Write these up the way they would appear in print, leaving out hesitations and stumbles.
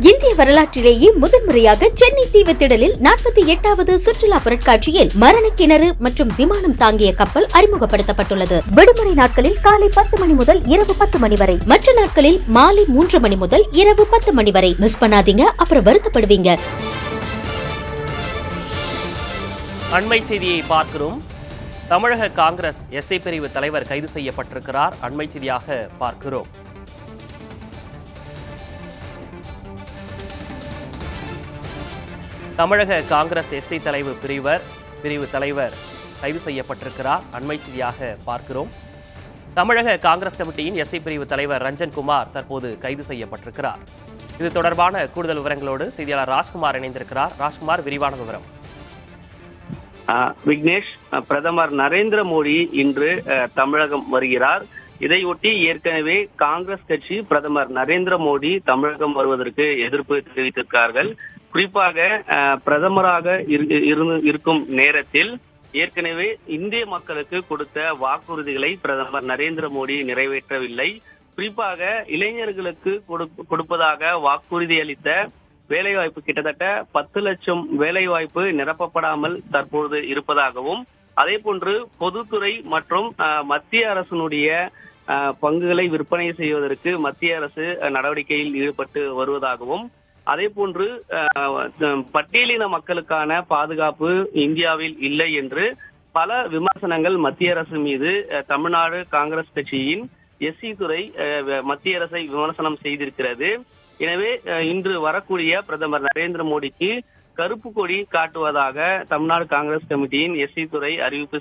இந்திய வரலாற்றிலேயே முதன்முறையாக சென்னை தீவுத்திடலில் 48வது சுற்றுலா பொருட்காட்சியில் மரண கிணறு மற்றும் விமானம் தாங்கிய கப்பல் அறிமுகப்படுத்தப்பட்டுள்ளது. விடுமுறை நாட்களில் காலை 10 மணி முதல் இரவு 10 மணி வரை, மற்ற நாட்களில் மாலை 3 மணி முதல் இரவு 10 மணி வரை. மிஸ் பண்ணாதீங்க, அப்புறம் வருத்தப்படுவீங்க. அண்மை செய்தியை பார்க்கிறோம். தமிழக காங்கிரஸ் எஸ்ஐ பிரிவு தலைவர் கைது செய்யப்பட்டிருக்கிறார். அண்மை செய்தியாக பார்க்கிறோம். தமிழக காங்கிரஸ் எஸ்ஐ பிரிவு தலைவர் கைது செய்யப்பட்டிருக்கிறார். அண்மை செய்தியாக பார்க்கிறோம். தமிழக காங்கிரஸ் கமிட்டியின் எஸ்ஐ பிரிவு தலைவர் ரஞ்சன்குமார் தற்போது கைது செய்யப்பட்டிருக்கிறார். இது தொடர்பான கூடுதல் விவரங்களோடு செய்தியாளர் ராஜ்குமார் இணைந்திருக்கிறார். ராஜ்குமார், விரிவான விவரம். விக்னேஷ், பிரதமர் நரேந்திர மோடி இன்று தமிழகம் வருகிறார். இதையொட்டி ஏற்கனவே காங்கிரஸ் கட்சி பிரதமர் நரேந்திர மோடி தமிழகம் வருவதற்கு எதிர்ப்பு தெரிவித்திருக்கிறார்கள். குறிப்பாக பிரதமராக இருக்கும் நேரத்தில் ஏற்கனவே இந்திய மக்களுக்கு கொடுத்த வாக்குறுதிகளை பிரதமர் நரேந்திர மோடி நிறைவேற்றவில்லை. குறிப்பாக இளைஞர்களுக்கு கொடுப்பதாக வாக்குறுதி அளித்த வேலைவாய்ப்பு கிட்டத்தட்ட 10 லட்சம் வேலைவாய்ப்பு நிரப்பப்படாமல் தற்போது இருப்பதாகவும், அதே போன்று பொதுத்துறை மற்றும் மத்திய அரசினுடைய பங்குகளை விற்பனை செய்வதற்கு மத்திய அரசு நடவடிக்கையில் ஈடுபட்டு வருவதாகவும், அதே போன்று பட்டியலின மக்களுக்கான பாதுகாப்பு இந்தியாவில் இல்லை என்று பல விமர்சனங்கள் மத்திய அரசு மீது தமிழ்நாடு காங்கிரஸ் கட்சியின் எஸ்சி துறை மத்திய அரசை விமர்சனம் செய்திருக்கிறது. எனவே இன்று வரக்கூடிய பிரதமர் நரேந்திர மோடிக்கு கருப்பு கொடி காட்டுவதாக தமிழ்நாடு காங்கிரஸ் கமிட்டியின் எஸ்சி துறை அறிவிப்பு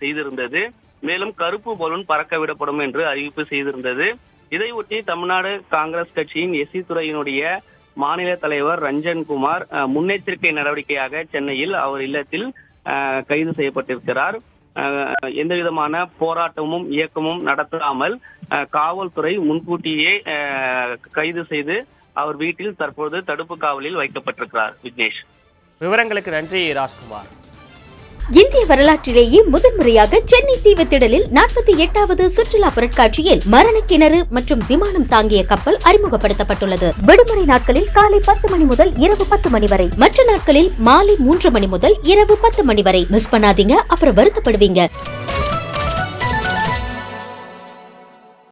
செய்திருந்தது. மேலும் கருப்பு பலூன் பறக்க விடப்படும் என்று அறிவிப்பு செய்திருந்தது. இதையொட்டி தமிழ்நாடு காங்கிரஸ் கட்சியின் எஸ்சி துறையினுடைய மாநில தலைவர் ரஞ்சன்குமார் முன்னெச்சரிக்கை நடவடிக்கையாக சென்னையில் அவர் இல்லத்தில் கைது செய்யப்பட்டிருக்கிறார். எந்த விதமான போராட்டமும் இயக்கமும் நடத்தாமல் காவல்துறை முன்கூட்டியே கைது செய்து அவர் வீட்டில் தற்போது தடுப்பு காவலில் வைக்கப்பட்டிருக்கிறார். விக்னேஷ், விவரங்களுக்கு நன்றி ராஜ்குமார். இந்திய வரலாற்றிலேயே முதன்முறையாக சென்னை தீவுத்திடலில் 48வது சுற்றுலா பொருட்காட்சியில் மரண கிணறு மற்றும் விமானம் தாங்கிய கப்பல் அறிமுகப்படுத்தப்பட்டுள்ளது. விடுமுறை நாட்களில் காலை 10 மணி முதல் இரவு 10 மணி வரை, மற்ற நாட்களில் மாலை 3 மணி முதல் இரவு 10 மணி வரை. மிஸ் பண்ணாதீங்க, அப்புறம் வருத்தப்படுவீங்க.